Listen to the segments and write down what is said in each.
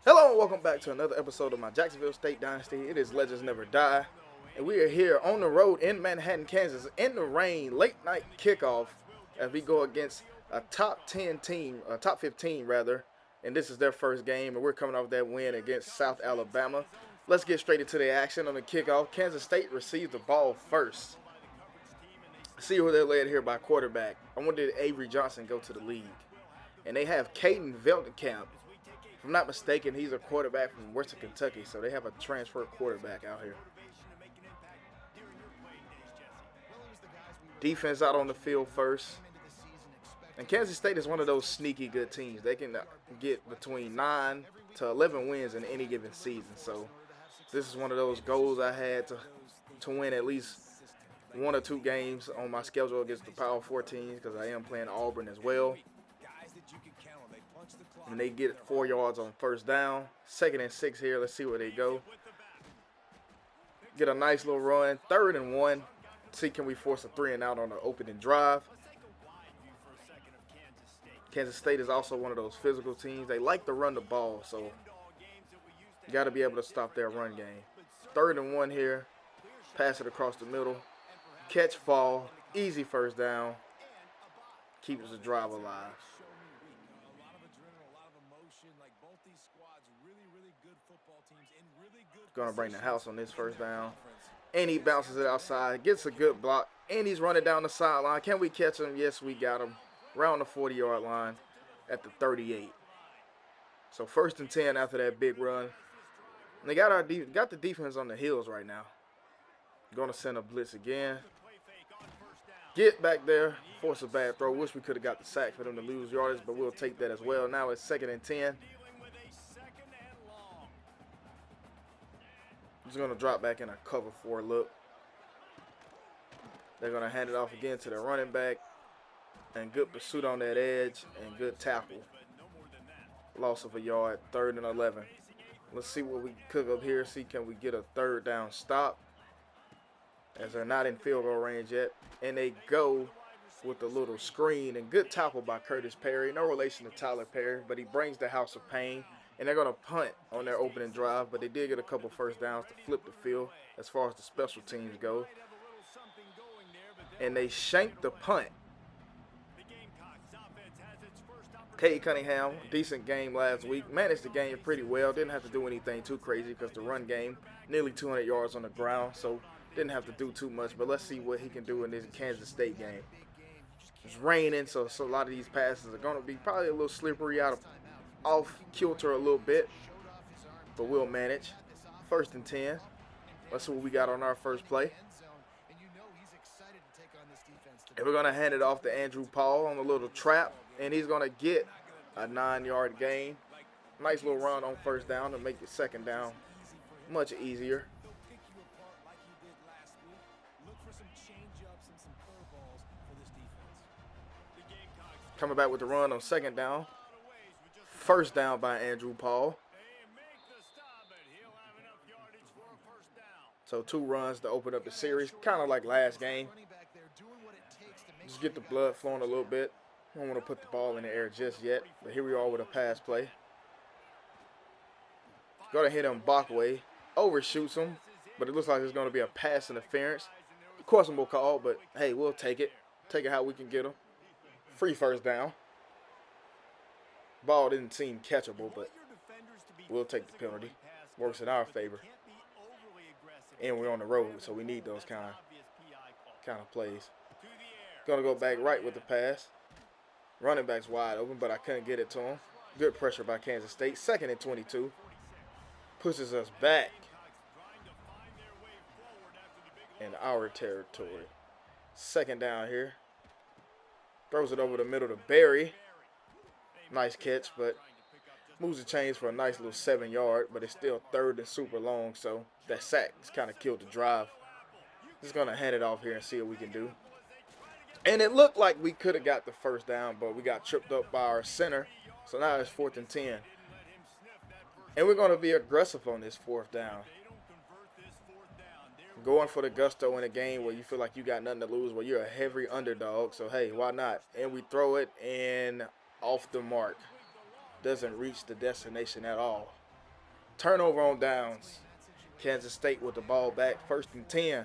Hello and welcome back to another episode of my Jacksonville State Dynasty. It is Legends Never Die. And we are here on the road in Manhattan, Kansas, in the rain, late night kickoff as we go against a top 10 team, a top 15 rather. And this is their first game, and we're coming off that win against South Alabama. Let's get straight into the action on the kickoff. Kansas State receives the ball first. See who they're led here by quarterback. I wonder did Avery Johnson go to the league. And they have Caden Veldenkamp. If I'm not mistaken, he's a quarterback from Western Kentucky, so they have a transfer quarterback out here. Defense out on the field first. And Kansas State is one of those sneaky good teams. They can get between 9 to 11 wins in any given season. So this is one of those goals I had to win at least 1 or 2 games on my schedule against the Power 4 teams because I am playing Auburn as well. And they get 4 yards on first down. 2nd and 6 here. Let's see where they go. Get a nice little run. 3rd and 1. See, can we force a 3 and out on the opening drive? Kansas State is also one of those physical teams. They like to run the ball, so you got to be able to stop their run game. 3rd and 1 here. Pass it across the middle. Catch, fall. Easy first down. Keeps the drive alive. Gonna bring the house on this first down. And he bounces it outside. Gets a good block. And he's running down the sideline. Can we catch him? Yes, we got him. Around the 40-yard line at the 38. So 1st and 10 after that big run. And they got the defense on the heels right now. Gonna send a blitz again. Get back there. Force a bad throw. Wish we could have got the sack for them to lose yardage, but we'll take that as well. Now it's 2nd and 10. Just going to drop back in a cover 4 look. They're going to hand it off again to the running back. And good pursuit on that edge and good tackle. Loss of a yard, 3rd and 11. Let's see what we cook up here. See, can we get a 3rd down stop? As they're not in field goal range yet. And they go with a little screen. And good tackle by Curtis Perry. No relation to Tyler Perry, but he brings the house of pain. And they're going to punt on their opening drive, but they did get a couple first downs to flip the field as far as the special teams go. And they shanked the punt. Cade Cunningham, decent game last week. Managed the game pretty well. Didn't have to do anything too crazy because the run game, nearly 200 yards on the ground, so didn't have to do too much. But let's see what he can do in this Kansas State game. It's raining, so a lot of these passes are going to be probably a little slippery off kilter a little bit, but we'll manage. 1st and 10. Let's see what we got on our first play. And we're going to hand it off to Andrew Paul on a little trap, and he's going to get a 9-yard gain. Nice little run on first down to make the 2nd down much easier. Coming back with the run on 2nd down. 1st down by Andrew Paul. So 2 runs to open up the series, kind of like last game. Just get the blood flowing a little bit. I don't want to put the ball in the air just yet, but here we are with a pass play. Going to hit him Bachway. Overshoots him, but it looks like it's going to be a pass interference. Questionable call, but hey, we'll take it. Take it how we can get him. Free first down. Ball didn't seem catchable, but we'll take the penalty. Works in our favor. And we're on the road, so we need those kind of plays. Gonna go back right with the pass. Running back's wide open, but I couldn't get it to him. Good pressure by Kansas State. 2nd and 22. Pushes us back in our territory. 2nd down here. Throws it over the middle to Berry. Nice catch, but moves the chains for a nice little 7-yard, but it's still 3rd and super long, so that sack has kind of killed the drive. Just going to hand it off here and see what we can do. And it looked like we could have got the 1st down, but we got tripped up by our center, so now it's 4th and 10. And we're going to be aggressive on this 4th down. Going for the gusto in a game where you feel like you got nothing to lose, where you're a heavy underdog. So, hey, why not? And we throw it and off the mark. doesn't reach the destination at all. Turnover on downs. Kansas State with the ball back, 1st and 10.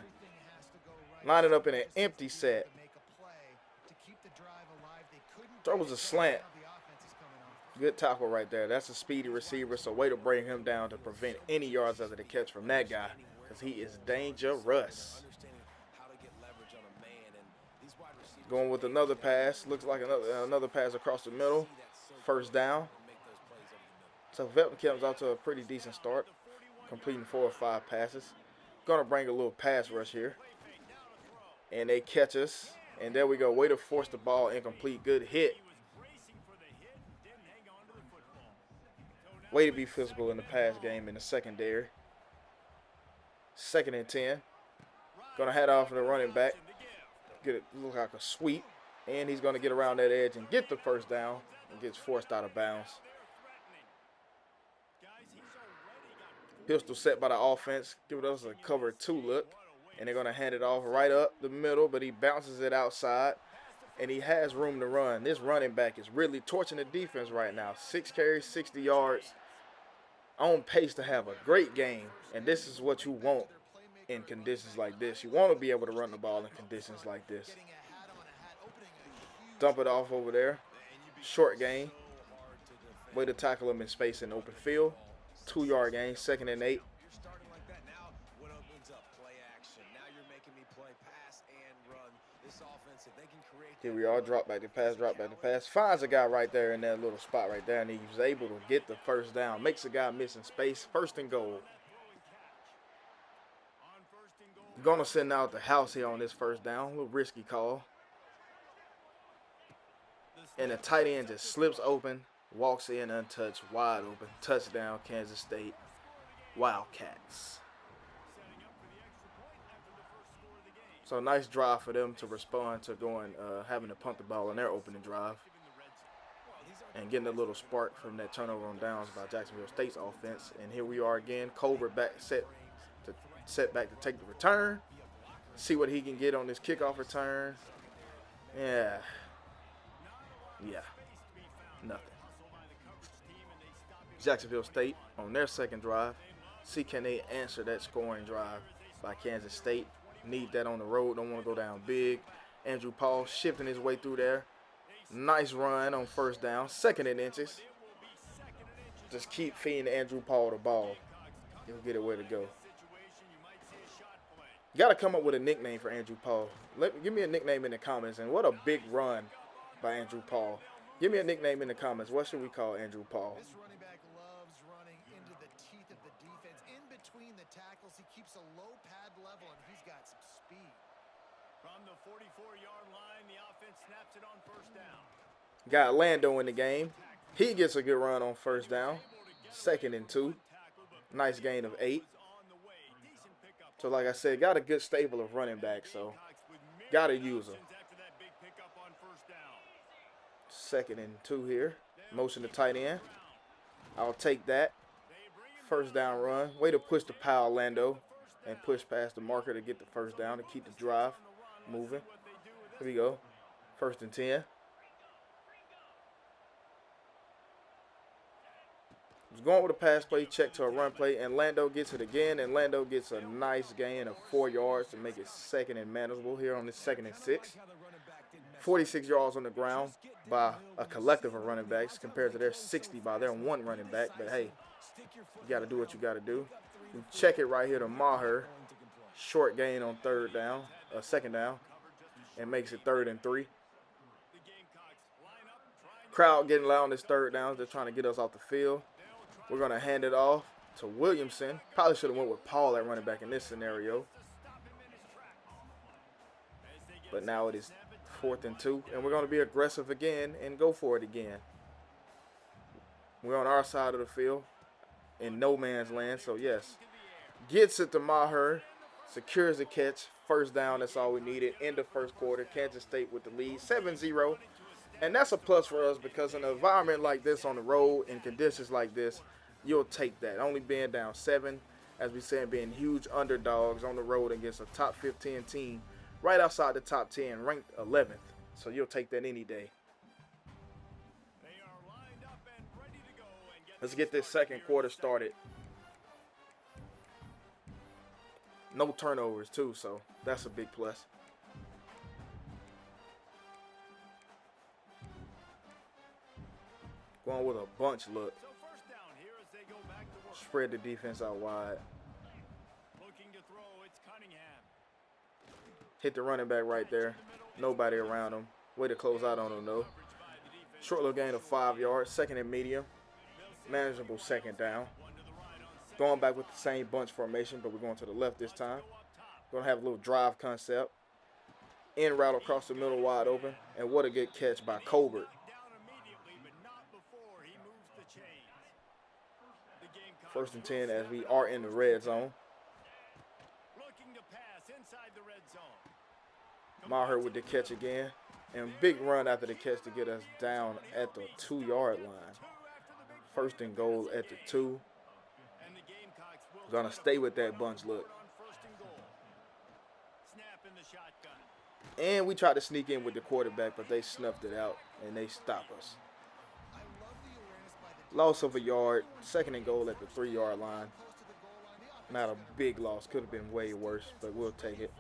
Line it up in an empty set. Throws a slant. Good tackle right there. That's a speedy receiver, so way to bring him down to prevent any yards after the catch from that guy, because he is dangerous. Going with another pass. Looks like another pass across the middle. 1st down. So Velton comes out to a pretty decent start, completing 4 or 5 passes. Gonna bring a little pass rush here. And they catch us. And there we go. Way to force the ball incomplete. Good hit. Way to be physical in the pass game in the secondary. 2nd and 10. Gonna head off to the running back. Get it look like a sweep. And he's gonna get around that edge and get the 1st down. And gets forced out of bounds. Pistol set by the offense. Give us a cover 2 look. And they're going to hand it off right up the middle, but he bounces it outside. And he has room to run. This running back is really torching the defense right now. 6 carries, 60 yards. On pace to have a great game. And this is what you want in conditions like this. You want to be able to run the ball in conditions like this. Dump it off over there. Short gain. Way to tackle him in space in open field. 2-yard gain, 2nd and 8. Here we are, drop back to pass, drop back to pass. Finds a guy right there in that little spot right there, and he was able to get the 1st down. Makes a guy missing space, 1st and goal. Gonna send out the house here on this 1st down. A little risky call. And the tight end just slips open, walks in untouched, wide open. Touchdown, Kansas State Wildcats. So nice drive for them to respond to having to punt the ball in their opening drive. And getting a little spark from that turnover on downs by Jacksonville State's offense. And here we are again. Colbert back set back to take the return. See what he can get on this kickoff return. Yeah. Nothing. Jacksonville State on their 2nd drive. See can they answer that scoring drive by Kansas State. Need that on the road. Don't want to go down big. Andrew Paul shifting his way through there. Nice run on 1st down. 2nd and inches. Just keep feeding Andrew Paul the ball. He'll get it where to go. You got to come up with a nickname for Andrew Paul. Give me a nickname in the comments. And what a big run by Andrew Paul. Give me a nickname in the comments. What should we call Andrew Paul? This running back loves running into the teeth of the defense. In between the tackles, he keeps a low pad level, and he's got some speed. From the 44-yard line, the offense snaps it on 1st down. Got Lando in the game. He gets a good run on 1st down. 2nd and 2. Nice gain of 8. So like I said, got a good stable of running backs, so got to use them. 2nd and 2 here. Motion to tight end. I'll take that. 1st down run. Way to push the pile, Lando, and push past the marker to get the 1st down to keep the drive moving. Here we go. 1st and 10. Was going with a pass play, check to a run play, and Lando gets it again, and Lando gets a nice gain of 4 yards to make it 2nd and manageable here on this 2nd and 6. 46 yards on the ground by a collective of running backs compared to their 60 by their 1 running back. But hey, you got to do what you got to do. You check it right here to Maher. Short gain on 2nd down, and makes it 3rd and 3. Crowd getting loud on this 3rd down. They're trying to get us off the field. We're going to hand it off to Williamson. Probably should have went with Paul at running back in this scenario. But now it is 4th and 2, and we're going to be aggressive again and go for it again. We're on our side of the field in no man's land, so yes. Gets it to Maher, secures the catch, 1st down, that's all we needed. End of 1st quarter, Kansas State with the lead, 7-0. And that's a plus for us because in an environment like this on the road, in conditions like this, you'll take that. Only being down 7, as we said, being huge underdogs on the road against a top 15 team right outside the top 10, ranked 11th. So you'll take that any day. They are lined up and ready to Let's get this second quarter started. No turnovers too, so that's a big plus. Going with a bunch look. So first down here as they go back to work. Spread the defense out wide. Looking to throw, it's Cunningham. Hit the running back right there. Nobody around him. Way to close out on him though. Short little gain of 5 yards. Second and medium. Manageable second down. Going back with the same bunch formation, but we're going to the left this time. Going to have a little drive concept. In route across the middle wide open. And what a good catch by Colbert. First and 10 as we are in the red zone. Looking to pass inside the red zone. Maher with the catch again. And big run after the catch to get us down at the 2-yard line. First and goal at the 2. And the Gamecocks will Gonna stay with that bunch look. on first and goal. Snap in the shotgun. And we tried to sneak in with the quarterback, but they snuffed it out and they stopped us. Loss of a yard. Second and goal at the 3-yard line. Not a big loss. Could have been way worse, but we'll take it.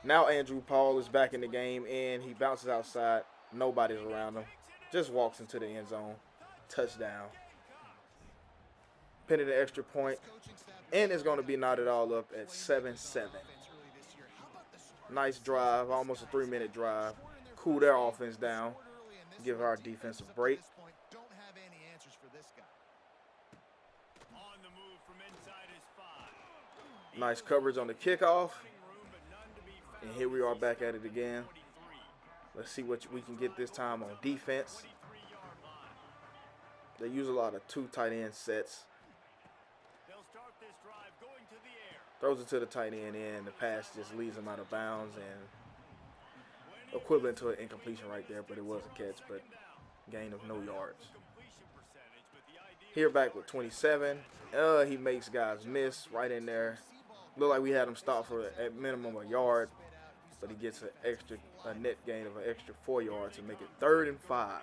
Now Andrew Paul is back in the game, and he bounces outside. Nobody's around him. Just walks into the end zone. Touchdown. Penning the extra point. And it's going to be knotted all up at 7-7. Nice drive. Almost a 3-minute drive. Cool their offense down. Give our defense a break. On the move from inside his 5. Nice coverage on the kickoff. And here we are back at it again. Let's see what we can get this time on defense. They use a lot of 2 tight end sets. They'll start this drive going to the air. Throws it to the tight end and the pass just leaves him out of bounds, and equivalent to an incompletion right there, but it was a catch, but gain of no yards. Here back with 27. He makes guys miss right in there. Look like we had him stop for at minimum a yard, but he gets a net gain of an extra 4 yards to make it 3rd and 5.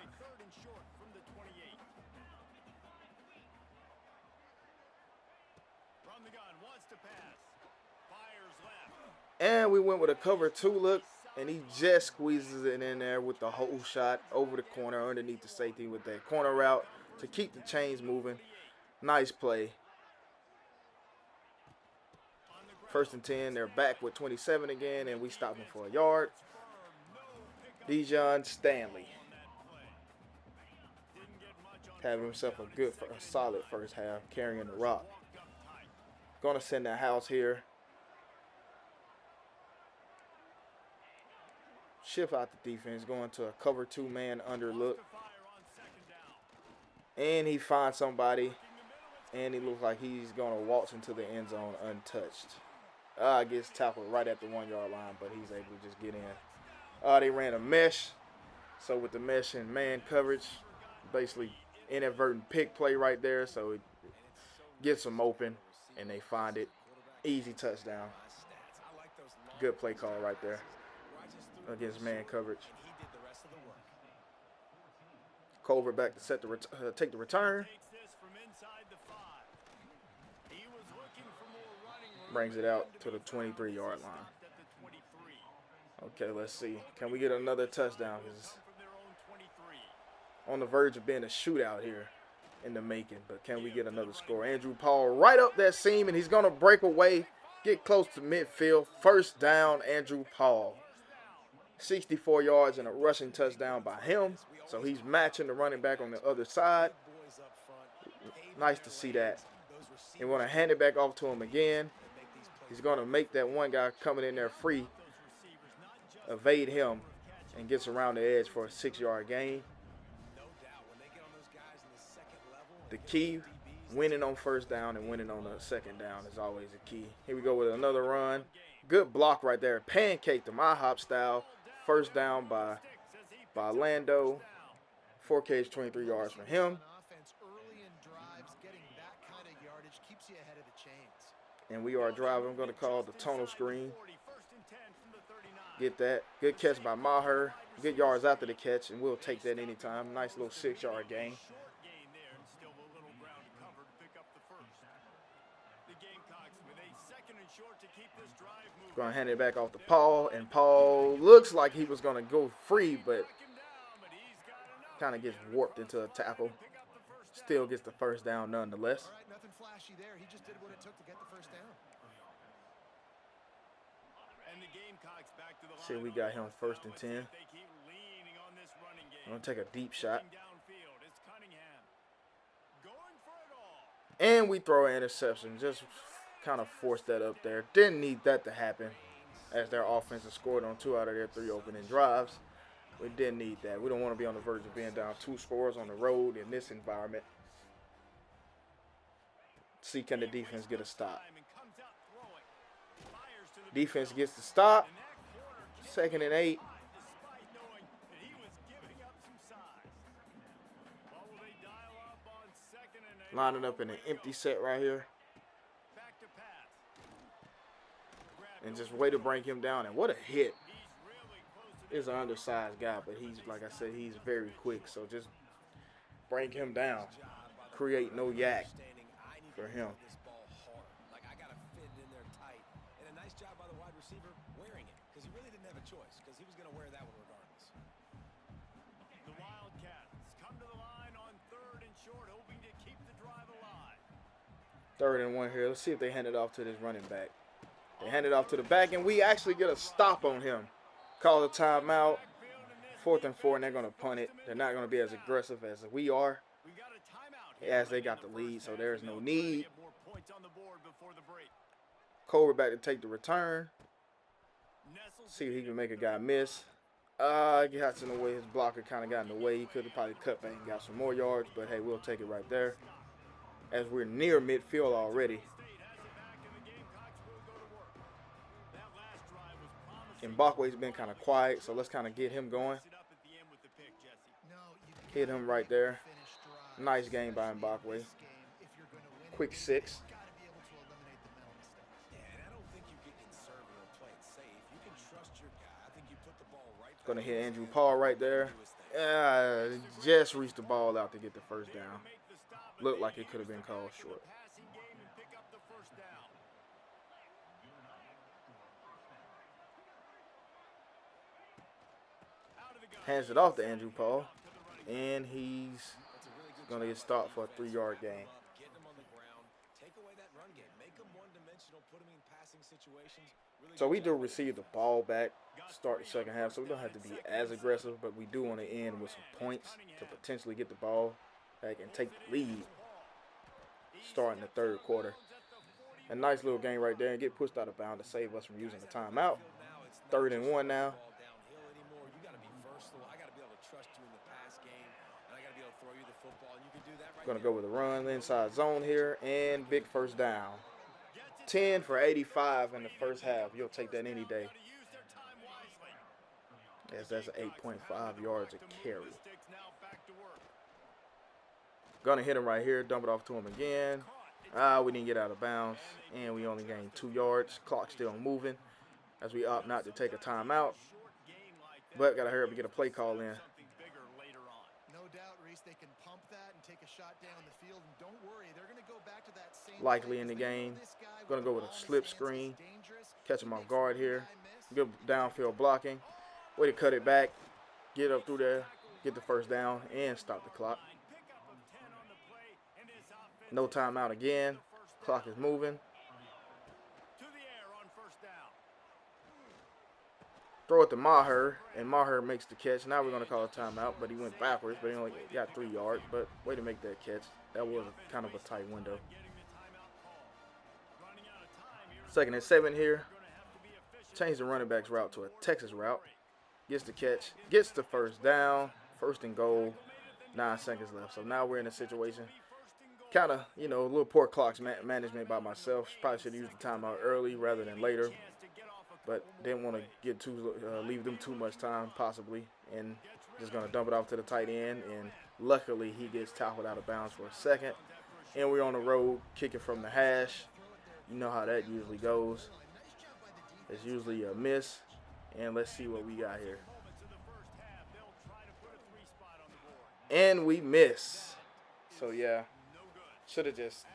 And we went with a cover 2 look, and he just squeezes it in there with the whole shot over the corner underneath the safety with that corner route to keep the chains moving. Nice play. First and 10, they're back with 27 again, and we stop him for a yard. Dejon Stanley having himself a solid first half, carrying the rock. Gonna send that house here. Shift out the defense, going to a cover 2 man under look. And he finds somebody, and he looks like he's going to waltz into the end zone untouched. Gets tackled right at the 1-yard line, but he's able to just get in. They ran a mesh, so with the mesh and man coverage, basically inadvertent pick play right there, so it gets them open, and they find it. Easy touchdown. Good play call right there against man coverage. Culver back to set the take the return. Brings it out to the 23-yard line. Okay, let's see. Can we get another touchdown? It's on the verge of being a shootout here in the making, but can we get another score? Andrew Paul right up that seam, and he's going to break away, get close to midfield. First down, Andrew Paul. 64 yards and a rushing touchdown by him. So he's matching the running back on the other side. Nice to see that. And want to hand it back off to him again. He's going to make that one guy coming in there free evade him and gets around the edge for a 6-yard gain. The key, winning on first down and winning on the second down is always the key. Here we go with another run. Good block right there. Pancake the IHOP style. First down by Lando. 4 carries, 23 yards for him. And we are driving. I'm going to call the tonal screen. Get that. Good catch by Maher. Good yards after the catch, and we'll take that anytime. Nice little 6-yard gain. Gamecocks with a second and short to keep this drive moving. Going to hand it back off to Paul, and Paul looks like he was going to go free, but kind of gets warped into a tackle. Still gets the first down nonetheless. All right, nothing flashy there. He just did what it took to get the first down. And the Gamecocks back to the line. See, we got him first and 10. They keep leaning on this running game. I'm going to take a deep shot. Downfield, it's Cunningham. Going for it all. And we throw an interception. Just kind of forced that up there. Didn't need that to happen, as their offense has scored on 2 out of their 3 opening drives. We didn't need that. We don't want to be on the verge of being down 2 scores on the road in this environment. See, can the defense get a stop? Defense gets the stop. 2nd and 8. Lining up in an empty set right here. And just way to bring him down. And what a hit. He's an undersized guy, but he's, like I said, he's very quick. So just bring him down. Create no yak for him. Like, I gotta fit it in there tight. And a nice job by the wide receiver wearing it, because he really didn't have a choice, because he was going to wear that one regardless. The Wildcats come to the line on 3rd and short, hoping to keep the drive alive. 3rd and 1 here. Let's see if they hand it off to this running back. They hand it off to the back, and we actually get a stop on him. Call a timeout. 4th and 4, and they're going to punt it. They're not going to be as aggressive as we are, as they got the lead, so there's no need. Colbert back to take the return. See if he can make a guy miss. He got in the way. His blocker kind of got in the way. He could have probably cut back and got some more yards, but hey, we'll take it right there, as we're near midfield already. And Mbakwe's been kind of quiet, so let's kind of get him going. Hit him right there. Nice game by Mbakwe. Quick 6. Gonna hit Andrew Paul right there. Just reached the ball out to get the first down. Looked like it could have been called short. Hands it off to Andrew Paul, and he's going to get stopped for a 3-yard gain. So we do receive the ball back, start the second half, so we don't have to be as aggressive, but we do want to end with some points to potentially get the ball back and take the lead starting the 3rd quarter. A nice little game right there, and get pushed out of bounds to save us from using the timeout. 3rd and 1 now. Going to go with a run inside zone here, and big first down. 10 for 85 in the first half. You'll take that any day, as that's 8.5 yards a carry. Going to hit him right here, dump it off to him again. We didn't get out of bounds, and we only gained 2 yards. Clock still moving, as we opt not to take a timeout. But got to hurry up and get a play call in. They can pump that and take a shot down the field, and don't worry, they're going to go back to that same likely in the game. Going to go with a slip screen. Catch him off guard here. Good downfield blocking. Way to cut it back. Get up through there. Get the first down and stop the clock. No timeout again. Clock is moving. Throw it to Maher, and Maher makes the catch. Now we're going to call a timeout, but he went backwards, but he only got 3 yards. But way to make that catch. That was kind of a tight window. 2nd and 7 here. Change the running back's route to a Texas route. Gets the catch. Gets the first down. 1st and goal. 9 seconds left. So now we're in a situation. Kind of, a little poor clock management by myself. Probably should have used the timeout early rather than later. But didn't want to get leave them too much time, possibly, and just going to dump it off to the tight end. And luckily, he gets tackled out of bounds for a second. And we're on the road, kicking from the hash. You know how that usually goes. It's usually a miss. And let's see what we got here. And we miss. So, yeah, should have just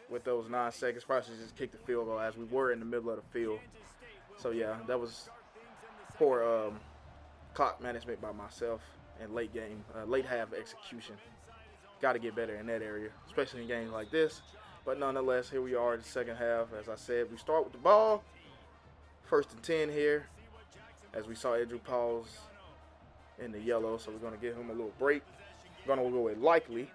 with those 9 seconds. Probably should just kick the field goal as we were in the middle of the field. So yeah, that was poor clock management by myself and late half execution. Got to get better in that area, especially in games like this. But nonetheless, here we are in the second half. As I said, we start with the ball. 1st and 10 here. As we saw Andrew pause in the yellow, so we're going to give him a little break. Going to go with Likely.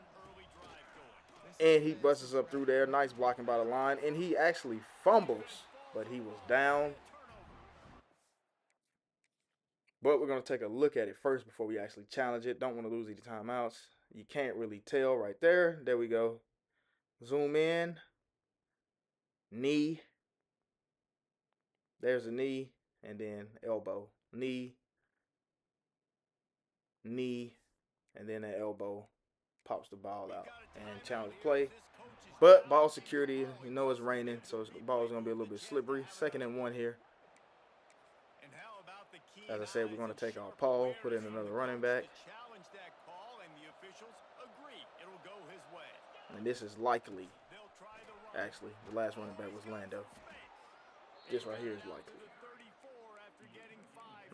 And he busts up through there. Nice blocking by the line. And he actually fumbles, but he was down. But we're going to take a look at it first before we actually challenge it. Don't want to lose any timeouts. You can't really tell right there. There we go. Zoom in. Knee. There's a knee. And then elbow. Knee. Knee. And then the elbow. Pops the ball out. And challenge play. But ball security. You know it's raining. So the ball is going to be a little bit slippery. 2nd and 1 here. As I said, we're going to take our Paul, put in another running back. And this is Likely. Actually, the last running back was Lando. This right here is Likely.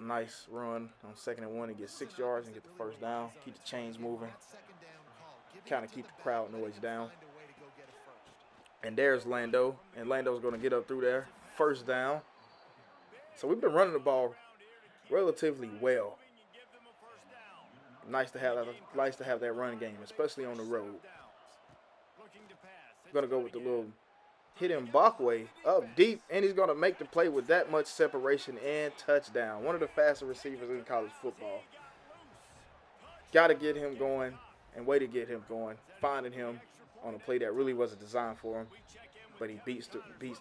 Nice run on 2nd and 1 to get 6 yards and get the 1st down. Keep the chains moving. Kind of keep the crowd noise down. And there's Lando. And Lando's going to get up through there. 1st down. So we've been running the ball relatively well. Nice to have that run game, especially on the road. Going to go with the little hit him Bakwe up deep, and he's going to make the play with that much separation and touchdown. One of the fastest receivers in college football. Got to get him going, and way to get him going. Finding him on a play that really wasn't designed for him, but he beats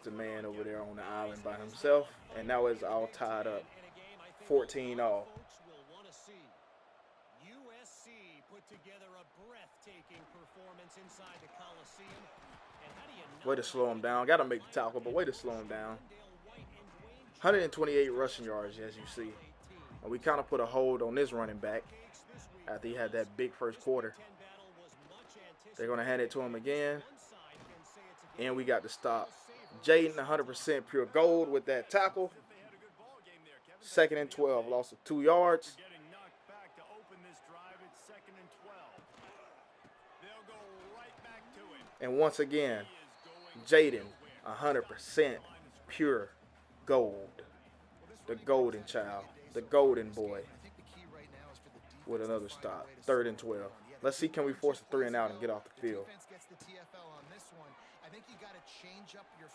the man over there on the island by himself, and now it's all tied up. 14 all. Way to slow him down. Got to make the tackle, but way to slow him down. 128 rushing yards, as you see. And we kind of put a hold on this running back after he had that big 1st quarter. They're going to hand it to him again. And we got the stop. Jaden 100% pure gold with that tackle. 2nd and 12, loss of 2 yards. And once again, Jaden 100% pure gold. The golden child, the golden boy. With another stop. 3rd and 12. Let's see, can we force a 3 and out and get off the field?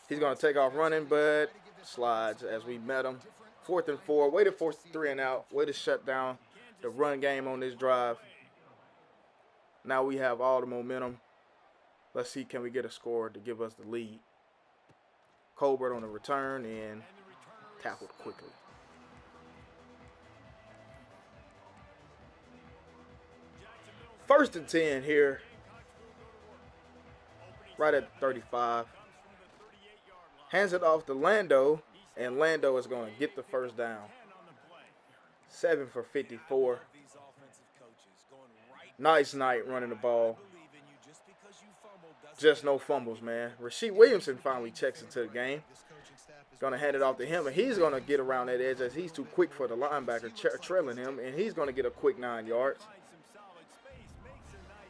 He's going to take off running, but slides as we met him. 4th and 4. Way to force the 3 and out. Way to shut down the run game on this drive. Now we have all the momentum. Let's see, can we get a score to give us the lead? Colbert on the return and tackled quickly. First and 10 here. Right at 35. Hands it off to Lando, and Lando is going to get the 1st down. 7 for 54. Nice night running the ball. Just no fumbles, man. Rasheed Williamson finally checks into the game. Going to hand it off to him, and he's going to get around that edge as he's too quick for the linebacker trailing him, and he's going to get a quick 9 yards.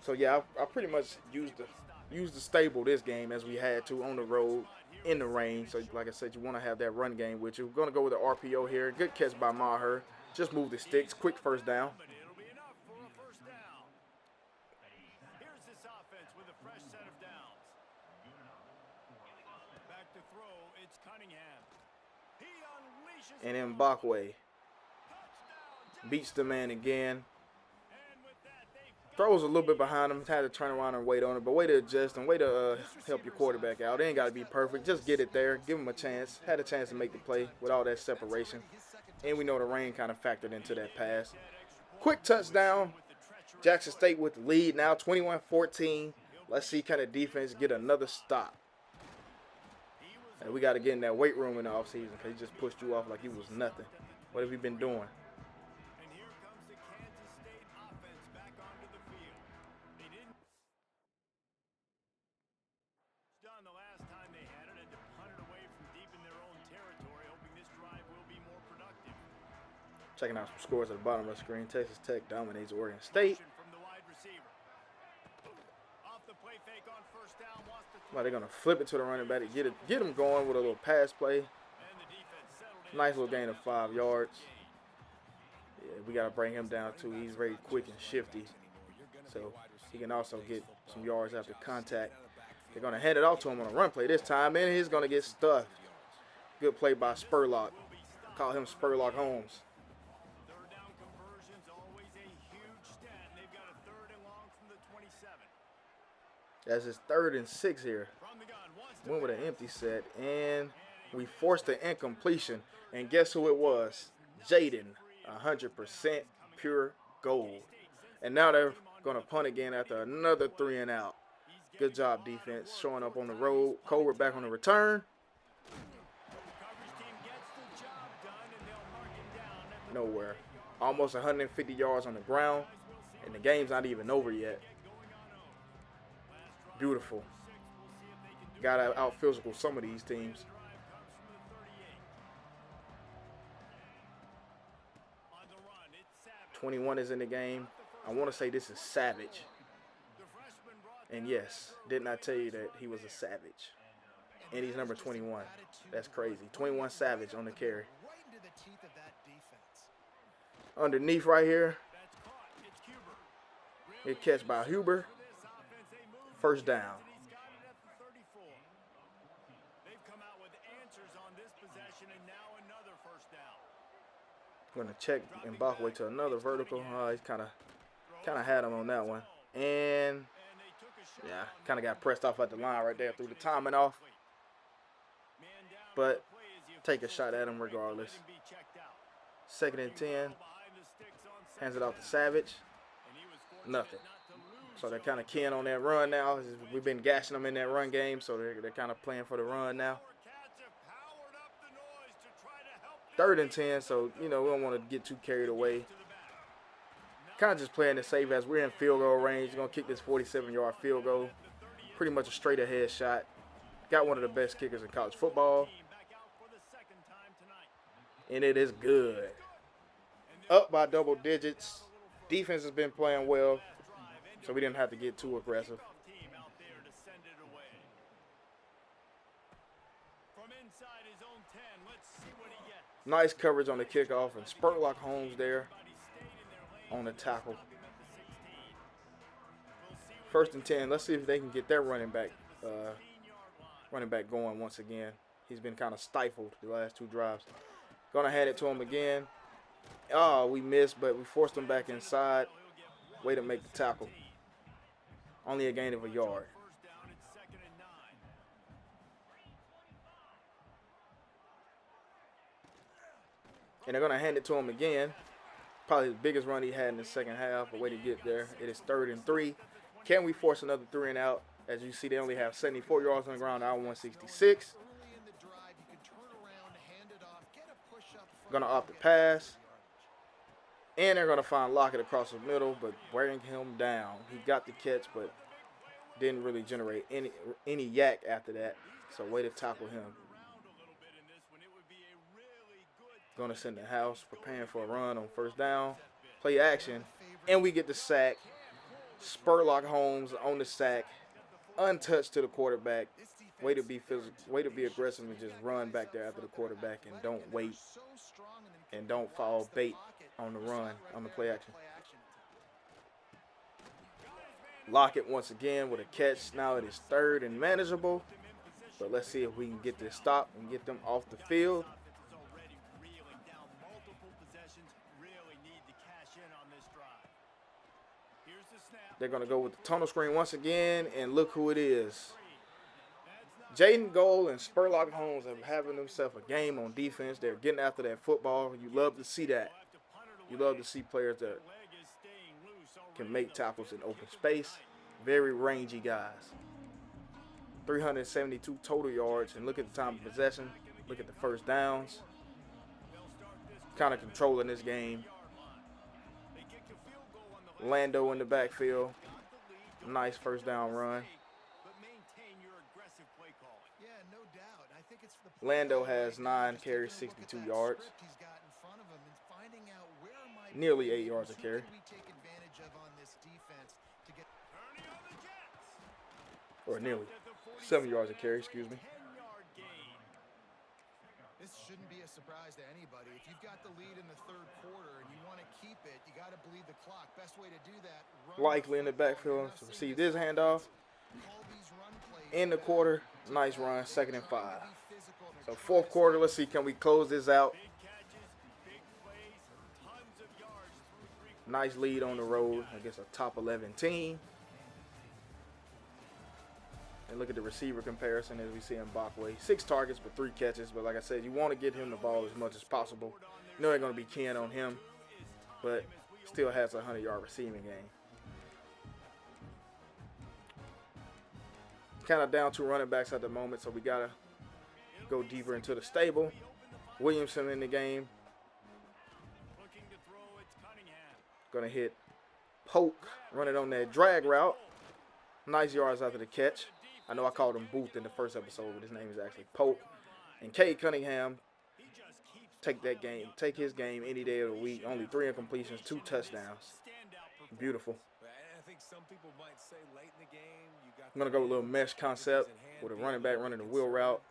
So, yeah, I pretty much used the stable this game as we had to on the road in the rain. So, like I said, you want to have that run game with you. We're going to go with the RPO here. Good catch by Maher. Just move the sticks. Quick 1st down. And then Bakwe beats the man again. Throws a little bit behind him. Had to turn around and wait on it. But way to adjust and way to help your quarterback out. It ain't got to be perfect. Just get it there. Give him a chance. Had a chance to make the play with all that separation. And we know the rain kind of factored into that pass. Quick touchdown. Jackson State with the lead now, 21-14. Let's see, can the defense get another stop? And we got to get in that weight room in the offseason because he just pushed you off like he was nothing. What have you been doing? And here comes the Kansas State offense back onto the field. They didn't. Done the last Checking out some scores at the bottom of the screen. Texas Tech dominates Oregon State. From the wide receiver. Off the play fake on first down, wants to Well, they're gonna flip it to the running back to get him going with a little pass play. and the defense settled in. Nice little gain of 5 yards. Yeah, we gotta bring him down too. He's very quick and shifty, so he can also get some yards after contact. They're gonna hand it off to him on a run play this time, and he's gonna get stuffed. Good play by Spurlock. Call him Spurlock Holmes. Third down conversion's always a huge stat. They've got a 3rd and long from the 27. That's his 3rd and 6 here. From the gun, wants to Went with an empty set, and we forced the incompletion. And guess who it was? Jaden, 100% pure gold. And now they're gonna punt again after another 3 and out. Good job, defense, showing up on the road. Colbert back on the return. coverage team gets the job done, and they'll mark him down at the Nowhere. Almost 150 yards on the ground, and the game's not even over yet. Beautiful. Gotta out physical some of these teams. on the run. It's Savage. 21 is in the game. I want to say this is Savage. The freshman brought And yes, didn't I tell you that he was a Savage? And he's number 21. That's crazy. 21 Savage on the carry. Right into the teeth of that defense. Underneath right here, that's caught. It's Huber. good catch by Huber. For this offense, they move First down. and he's got it at the 34. They've come out with answers on this possession, and now another first down. Going to check Mbakwe to another vertical. He's kind of had him on that one. And And they took a shot yeah, on kind of got pressed off at the line right there through the timing off. man down on But the play as the take a officials shot at him let regardless. him be checked out. 2nd and 10. Behind the sticks on Hands second it off to down, Savage. and he was fortunate Nothing. not to lose So they're kind of keying on that run now. We've been gashing them in that run game, so they're kind of playing for the run now. Cats have powered up the noise to try to help 3rd and 10, so, we don't want to get too carried away. to the back. Kind of just playing it safe as we're in field goal range. Going to kick this 47-yard field goal. Pretty much a straight ahead shot. Got one of the best kickers in college football, Team back out for the second time tonight. and it is good. Up by double digits. Defense has been playing well, so we didn't have to get too aggressive. Team out there to send it away. From inside his own 10, let's see what he gets. Nice coverage on the kickoff, and Spurlock Holmes there on the tackle. 1st and 10. Let's see if they can get their running back going once again. He's been kind of stifled the last 2 drives. Gonna hand it to him again. Oh, we missed, but we forced him back inside. Way to make the tackle. Only a gain of a yard. First down, it's 2nd and 9. And they're gonna hand it to him again. Probably the biggest run he had in the second half. A way to get there. It is 3rd and 3. Can we force another 3 and out? As you see, they only have 74 yards on the ground. Now 166. Early in the drive, you can turn around, hand it off, get a push up front. Gonna opt the pass. And they're gonna find Lockett across the middle, but wearing him down. He got the catch, but didn't really generate any yak after that. So way to tackle him. Around a little bit in this one, it would be a really good Gonna send the house, preparing for a run on 1st down. Play action, and we get the sack. Spurlock Holmes on the sack, untouched to the quarterback. Way to be physical, way to be aggressive and just run back there after the quarterback and don't wait and don't fall bait on the run, on the play action. Lockett once again with a catch. Now it is 3rd and manageable. But let's see if we can get this stop and get them off the field. is already reeling down multiple possessions. Really need to cash in on this drive. Here's the snap. They're going to go with the tunnel screen once again, and look who it is. Jaden Gold and Spurlock Holmes are having themselves a game on defense. They're getting after that football. You love to see that. You love to see players that Leg is staying loose already. can make tackles in open space. Very rangy guys. 372 total yards, and look at the time of possession. Look at the first downs. Kind of controlling this game. They kicked a field goal on the Lando in the backfield. Nice first down run. but maintain your aggressive play calling. Yeah, no doubt. I think it's the Lando has 9 carries, 62 yards. He's got in front of him and finding out nearly 8 yards a carry. Or nearly 7 yards a carry, excuse me. This shouldn't be a surprise to anybody. If you've got the lead in the third quarter and you want to keep it, you got to bleed the clock. Best way to do that, Likely in the backfield to receive this handoff. In the quarter, nice run, 2nd and 5. So fourth quarter, let's see, can we close this out? Nice lead on the road against a top 11 team. And look at the receiver comparison as we see in Bakwe. 6 targets but 3 catches. But like I said, you want to get him the ball as much as possible. You know they're going to be keying on him, but still has a 100-yard receiving game. Kind of down 2 running backs at the moment, so we got to go deeper into the stable. Williamson in the game. Going to hit Polk, running on that drag route. Nice yards after the catch. I know I called him Booth in the first episode, but his name is actually Polk. And Cade Cunningham, take his game any day of the week. Only 3 incompletions, 2 touchdowns. Beautiful. I'm going to go with a little mesh concept with a running back running the wheel route.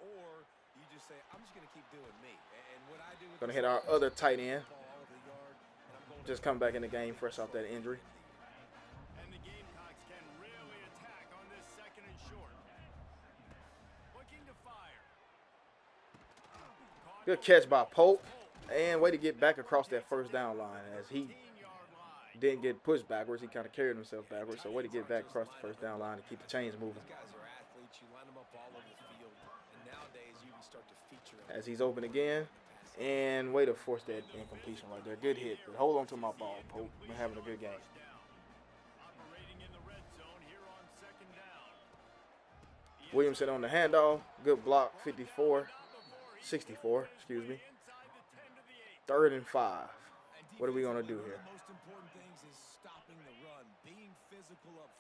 Going to hit our other tight end. Just come back in the game fresh off that injury. And the Gamecocks can really attack on this 2nd and short. Looking to fire. Good catch by Polk. And way to get back across that first down line as he didn't get pushed backwards. He kind of carried himself backwards. So way to get back across the first down line to keep the chains moving. As he's open again. And way to force that incompletion right there. Good hit. But hold on to my ball, Pope. We're having a good game. Williamson on the handoff. Good block. 64, excuse me. 3rd and 5. What are we going to do here?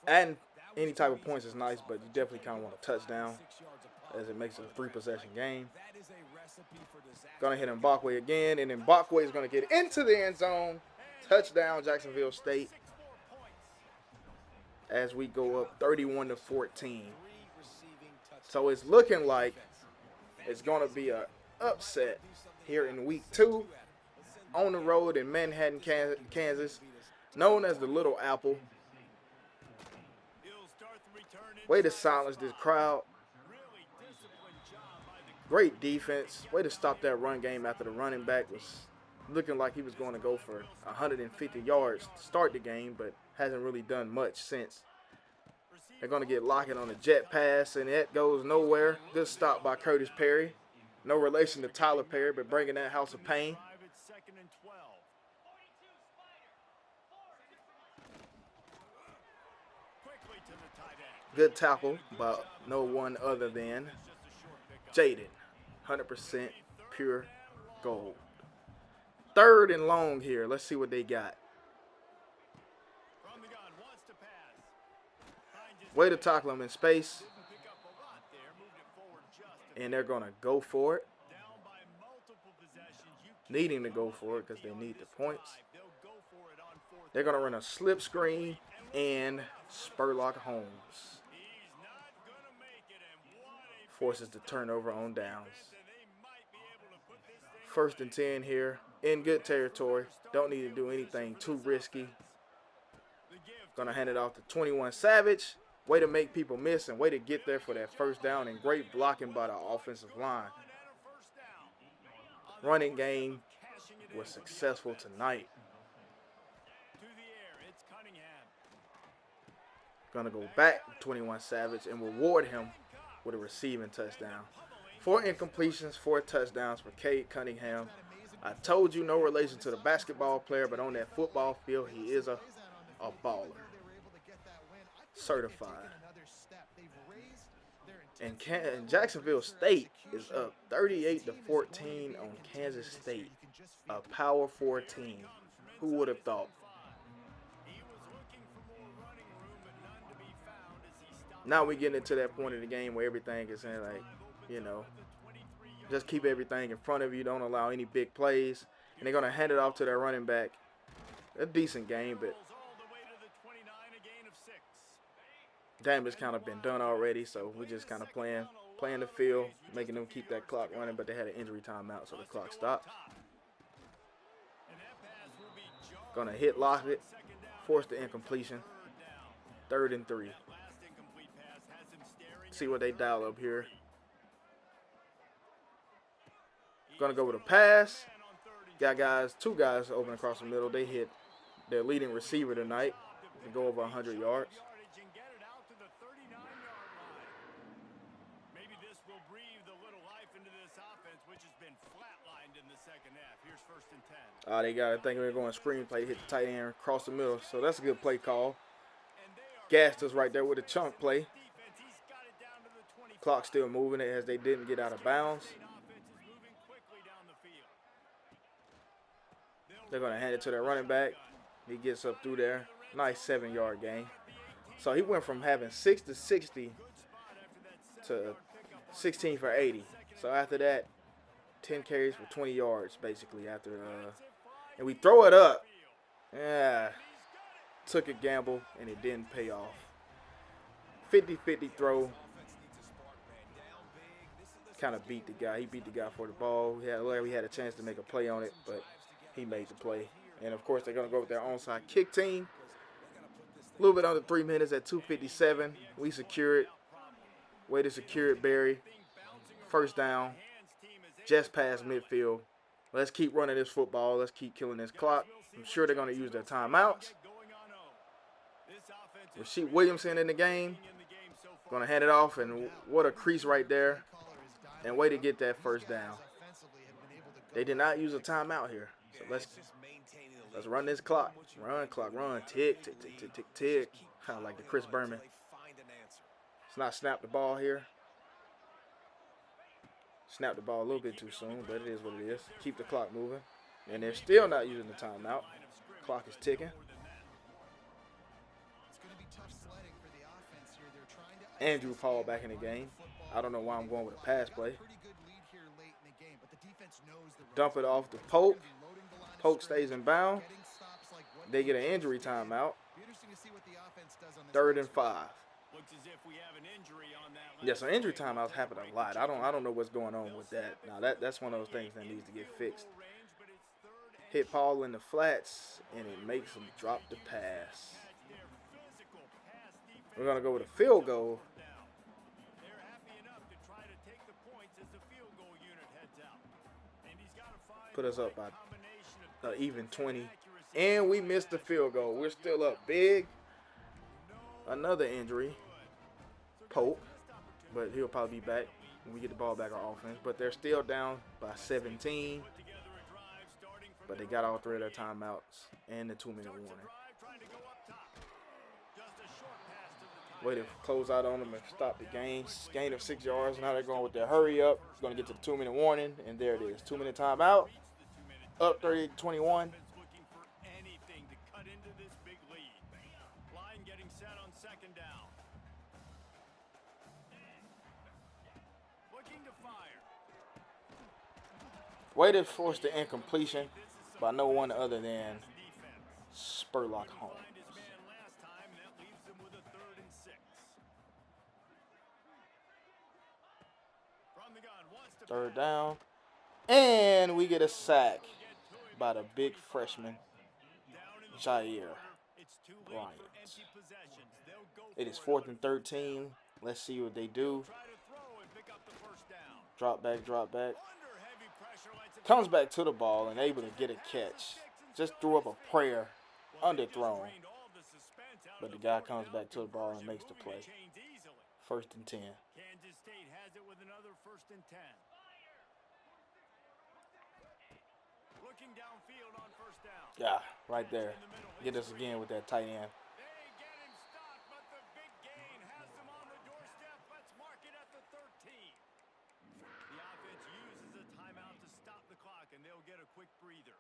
Adding any type of points is nice, but you definitely kind of want a touchdown as it makes it a 3-possession game. Gonna hit Mbakwe again, and then Mbakwe is gonna get into the end zone. Touchdown, Jacksonville State. As we go up 31-14. So it's looking like it's gonna be an upset here in week 2 on the road in Manhattan, Kansas, known as the Little Apple. Way to silence this crowd. Great defense. Way to stop that run game after the running back was looking like he was going to go for 150 yards to start the game, but hasn't really done much since. They're going to get Lockett on the jet pass, and that goes nowhere. Good stop by Curtis Perry. No relation to Tyler Perry, but bringing that house of pain. Good tackle by no one other than Jaden. 100% pure gold. 3rd and long here. Let's see what they got. Way to tackle him in space. And they're going to go for it. Needing to go for it because they need the points. They're going to run a slip screen and Spurlock Holmes forces the turnover on downs. 1st and 10 here in good territory. Don't need to do anything too risky. Gonna hand it off to 21 Savage. Way to make people miss and way to get there for that 1st down, and great blocking by the offensive line. Running game was successful tonight. Gonna go back to 21 Savage and reward him with a receiving touchdown. 4 incompletions, 4 touchdowns for Cade Cunningham. I told you, no relation to the basketball player, but on that football field, he is a baller. Certified. And Jacksonville State is up 38-14 on Kansas State. A Power 4 team. Who would have thought? Now we getting into that point in the game where everything is in, like, you know, just keep everything in front of you. Don't allow any big plays. And they're going to hand it off to their running back. a decent game, but damage kind of been done already, so we just kind of playing the field, making them keep that clock running, but they had an injury timeout, so the clock stopped. Gonna hit lock it, force the incompletion. 3rd and 3. See what they dial up here. Gonna go with a pass. Got two guys open across the middle. They hit their leading receiver tonight to go over 100 yards. Maybe this will breathe a little life into this offense, which has been flatlined in the second half. Here's 1st and 10. They got to think they're going screenplay, hit the tight end across the middle. So that's a good play call. Gassed us right there with a chunk play. Clock still moving it as they didn't get out of bounds. They're going to hand it to their running back. He gets up through there. Nice 7-yard gain. So he went from having 6 to 60 to 16 for 80. So after that, 10 carries for 20 yards basically after. And we throw it up. Yeah. Took a gamble and it didn't pay off. 50-50 throw. Kind of beat the guy. He beat the guy for the ball. We had a chance to make a play on it, but he made the play. And of course, they're going to go with their onside kick team. A little bit under 3 minutes at 2:57. We secure it. Way to secure it, Barry. 1st down. Just past midfield. Let's keep running this football. Let's keep killing this clock. I'm sure they're going to use their timeouts. Rasheed Williamson in the game. Going to hand it off, and what a crease right there. And way to get that 1st down. They did not use a timeout here. So let's run this clock. Run, clock, run. Tick, tick, tick, tick, tick, tick. Kind of like the Chris Berman. Let's not snap the ball here. Snap the ball a little bit too soon, but it is what it is. Keep the clock moving. And they're still not using the timeout. Clock is ticking. Andrew Paul back in the game. I don't know why I'm going with a pass play. Dump it off to Polk. Polk stays in bound. They get an injury timeout. 3rd and 5. Yeah, so injury timeouts happen a lot. I don't know what's going on with that. Now that's one of those things that needs to get fixed. Hit Paul in the flats and it makes him drop the pass. We're gonna go with a field goal. Put us up by even 20. And we missed the field goal. We're still up big. Another injury. Pope. But he'll probably be back when we get the ball back on offense. But they're still down by 17. But they got all 3 of their timeouts and the 2-minute warning. Way to close out on them and stop the game. Gain of 6 yards. Now they're going with their hurry up. Going to get to the 2-minute warning. And there it is. 2-minute timeout. Up 30-21. Way to force the incompletion by no one other than Spurlock Holmes. 3rd down. And we get a sack by the big freshman, Jair Bryant. It is 4th and 13. Let's see what they do. Drop back, drop back. Comes back to the ball and able to get a catch. Just threw up a prayer, underthrown. But the guy comes back to the ball and makes the play. 1st and 10. Kansas State has it with another 1st and 10. Looking downfield on 1st down. Yeah, right there. Get us again with that tight end. They get him stopped, but the big gain has them on the doorstep. Let's mark it at the 13. The offense uses a timeout to stop the clock, and they'll get a quick breather.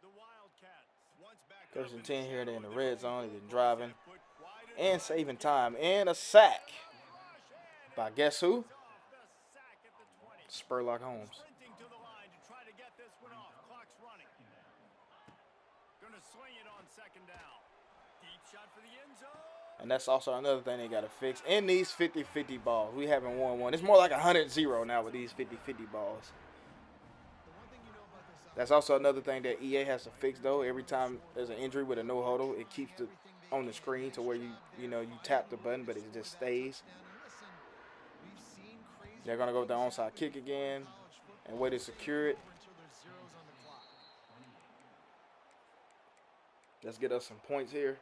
The Wildcats, once back 1st and 10 here. They're in the red zone. They've been driving and saving time. And a sack by guess who? Spurlock Holmes. sling it on second down. Deep shot for the end zone. And that's also another thing they got to fix. In these 50-50 balls, we haven't won one. It's more like 100-0 now with these 50-50 balls. That's also another thing that EA has to fix, though. Every time there's an injury with a no huddle, it keeps it on the screen to where you tap the button, but it just stays. They're going to go with the onside kick again and way to secure it. Let's get us some points here.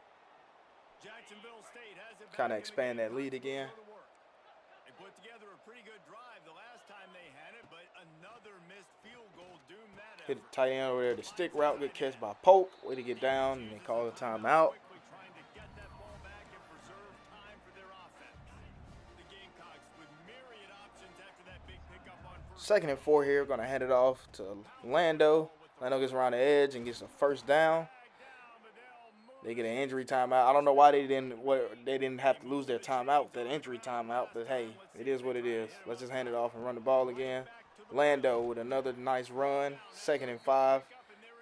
Jacksonville State has it. Kind of expand that lead again. They put together a pretty good drive the last time they had it, but another missed field goal doomed that Hit the tight end over there. The stick route, good catch by Polk. Way to get down, and they call the timeout. Trying to get that ball back and preserve time for their offense. The Gamecocks with myriad options after that big pickup on first. 2nd and 4 here. Going to hand it off to Lando. Lando gets around the edge and gets a first down. They get an injury timeout. I don't know why they didn't have to lose their timeout, that injury timeout, but hey, it is what it is. Let's just hand it off and run the ball again. Lando with another nice run, 2nd and 5,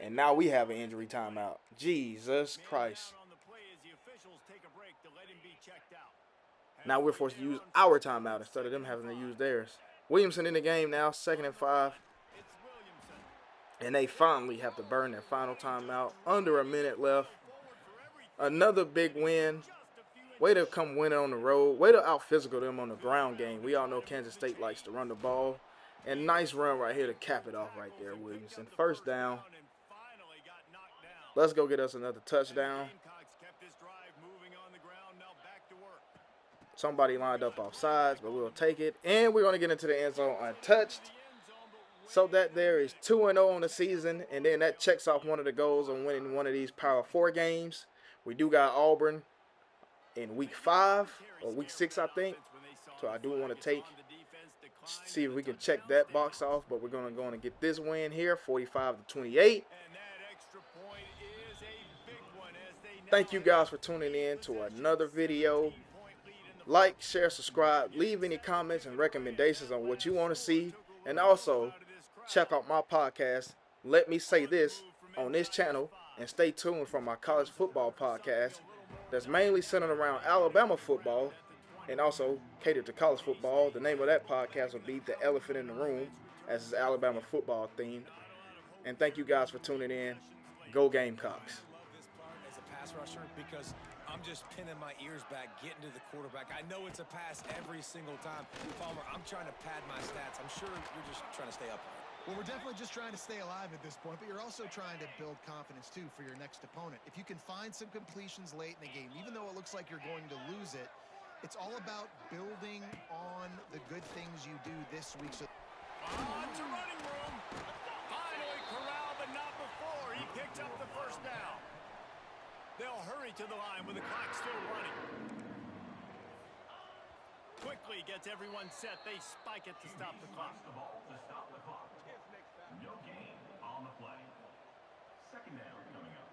and now we have an injury timeout. Jesus Christ. Now we're forced to use our timeout instead of them having to use theirs. Williamson in the game now, 2nd and 5. And they finally have to burn their final timeout. Under a minute left. Another big win. Way to come win it on the road. Way to out-physical them on the ground game. We all know Kansas State likes to run the ball. And nice run right here to cap it off right there, Williamson. First down. Let's go get us another touchdown. Somebody lined up off sides, but we'll take it. And we're going to get into the end zone untouched. So that there is 2-0 on the season. And then that checks off one of the goals on winning one of these Power 4 games. We do got Auburn in week 5 or week 6, I think. So I do want to see if we can check that box off. But we're going to go on and get this win here, 45-28. Thank you guys for tuning in to another video. Like, share, subscribe, leave any comments and recommendations on what you want to see. And also, check out my podcast, Let Me Say This, on this channel. And stay tuned for my college football podcast that's mainly centered around Alabama football and also catered to college football. The name of that podcast will be The Elephant in the Room, as is Alabama football themed. And thank you guys for tuning in. Go Gamecocks. As a pass rusher, because I'm just pinning my ears back, getting to the quarterback. I know it's a pass every single time. Palmer, I'm trying to pad my stats. I'm sure you're just trying to stay up. Well, we're definitely just trying to stay alive at this point, but you're also trying to build confidence, too, for your next opponent. If you can find some completions late in the game, even though it looks like you're going to lose it, it's all about building on the good things you do this week. So Onto running room. Finally corralled, but not before. He picked up the first down. They'll hurry to the line with the clock still running. Quickly gets everyone set. They spike it to stop the clock. No gain on the play. 2nd down coming up.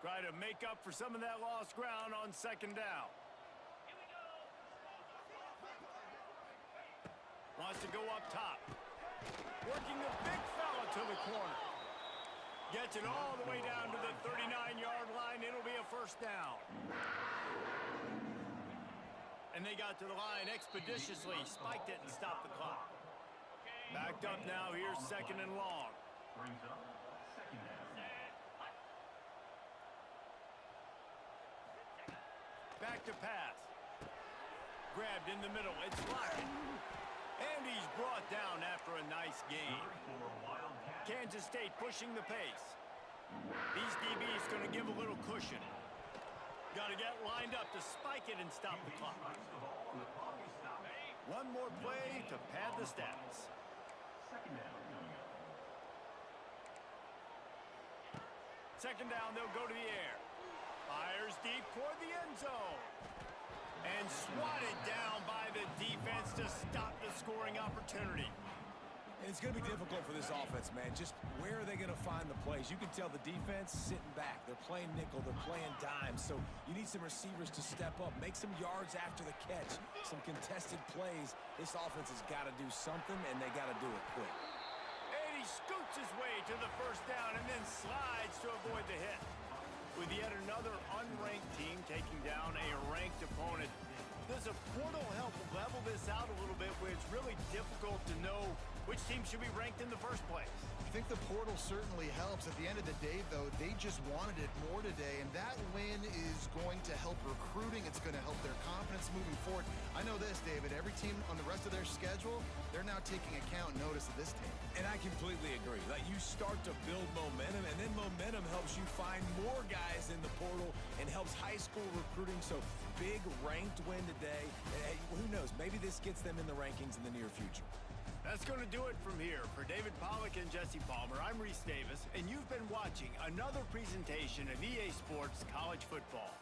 Try to make up for some of that lost ground on 2nd down. Wants to go up top. Working the big fella to the corner. Gets it all the way down to the 39-yard line. It'll be a first down. And they got to the line expeditiously, spiked it and stopped the clock. Backed up now, here's 2nd and long. Brings up 2nd down. Back to pass. Grabbed in the middle, it's fired. And he's brought down after a nice gain. Kansas State pushing the pace. These DBs going to give a little cushion. Got to get lined up to spike it and stop the clock. One more play to pad the stats. 2nd down. 2nd down, they'll go to the air. Fires deep toward the end zone. And swatted down by the defense to stop the scoring opportunity. And it's going to be difficult for this offense, man. Just where are they going to find the plays? You can tell the defense sitting back. They're playing nickel. They're playing dime. So you need some receivers to step up, make some yards after the catch, some contested plays. This offense has got to do something, and they got to do it quick. And he scoots his way to the first down and then slides to avoid the hit. With yet another unranked team taking down a ranked opponent, does a portal help level this out a little bit where it's really difficult to know which team should be ranked in the first place? I think the portal certainly helps. At the end of the day, though, they just wanted it more today, and that win is going to help recruiting. It's going to help their confidence moving forward. I know this, David, every team on the rest of their schedule, they're now taking account and notice of this team. And I completely agree. Like, you start to build momentum, and then momentum helps you find more guys in the portal and helps high school recruiting. So big ranked win today. And who knows? Maybe this gets them in the rankings in the near future. That's going to do it from here. For David Pollack and Jesse Palmer, I'm Reese Davis, and you've been watching another presentation of EA Sports College Football.